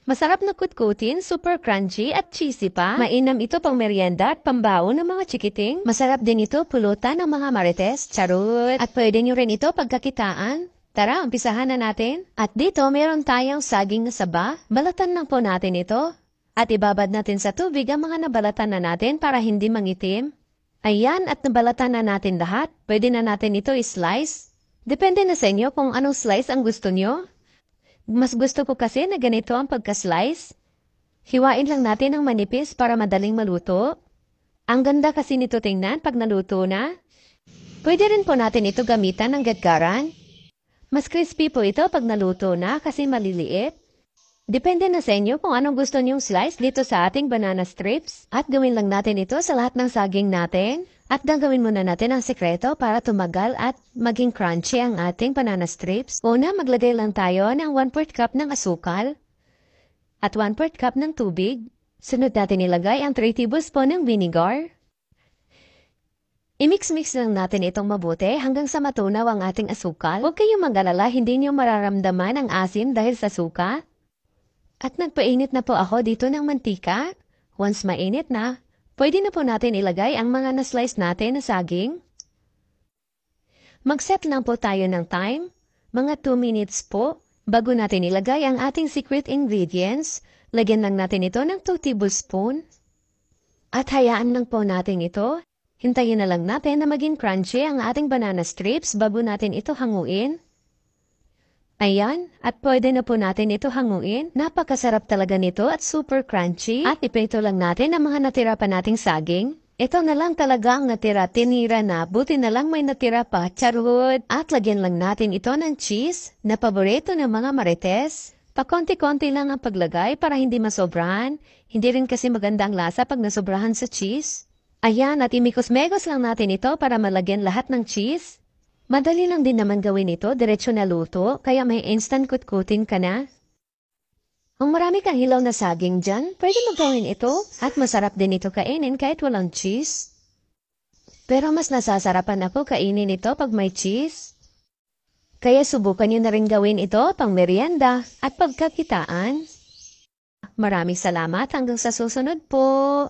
Masarap na kutkutin, super crunchy at cheesy pa. Mainam ito pang merienda at pambaon ng mga chikiting. Masarap din ito pulutan ng mga marites, charot. At pwede nyo rin ito pagkakitaan. Tara, umpisahan na natin. At dito, meron tayong saging na saba. Balatan lang po natin ito. At ibabad natin sa tubig ang mga nabalatan na natin para hindi mangitim. Ayan, at nabalatan na natin lahat. Pwede na natin ito i-slice. Depende na sa inyo kung anong slice ang gusto nyo. Mas gusto ko kasi na ganito ang pagka-slice. Hiwain lang natin ang manipis para madaling maluto. Ang ganda kasi nito tingnan pag naluto na. Pwede rin po natin ito gamitan ng gatgaran. Mas crispy po ito pag naluto na kasi maliliit. Depende na sa inyo kung anong gusto niyong slice dito sa ating banana strips. At gawin lang natin ito sa lahat ng saging natin. At gagawin muna natin ang sekreto para tumagal at maging crunchy ang ating banana strips. Una, maglagay lang tayo ng 1/4 cup ng asukal at 1/4 cup ng tubig. Sunod natin ilagay ang 3 tablespoon ng vinegar. I-mix-mix lang natin itong mabuti hanggang sa matunaw ang ating asukal. Huwag kayong mag-alala, hindi niyo mararamdaman ang asim dahil sa suka. At nagpainit na po ako dito ng mantika. Once mainit na, pwede na po natin ilagay ang mga na-slice natin na saging. Mag-set lang po tayo ng time, mga 2 minutes po, bago natin ilagay ang ating secret ingredients. Lagyan lang natin ito ng 2 tablespoon. At hayaan lang po natin ito. Hintayin na lang natin na maging crunchy ang ating banana strips bago natin ito hanguin. Ayan, at pwede na po natin ito hanguin. Napakasarap talaga nito at super crunchy. At iprito lang natin ang mga natira pa nating saging. Ito na lang talaga ang natira, tinira na, buti na lang may natira pa, charot. At lagyan lang natin ito ng cheese, na paborito ng mga marites. Pakonti-konti lang ang paglagay para hindi masobrahan. Hindi rin kasi maganda ang lasa pag nasobrahan sa cheese. Ayan, at imikos-megos lang natin ito para malagyan lahat ng cheese. Madali lang din naman gawin ito, diretsyo na luto, kaya may instant kutkutin ka na. Kung marami kang hilaw na saging dyan, pwede mo gawin ito at masarap din ito kainin kahit walang cheese. Pero mas nasasarapan ako kainin ito pag may cheese. Kaya subukan nyo na rin gawin ito pang merienda at pagkakitaan. Maraming salamat hanggang sa susunod po.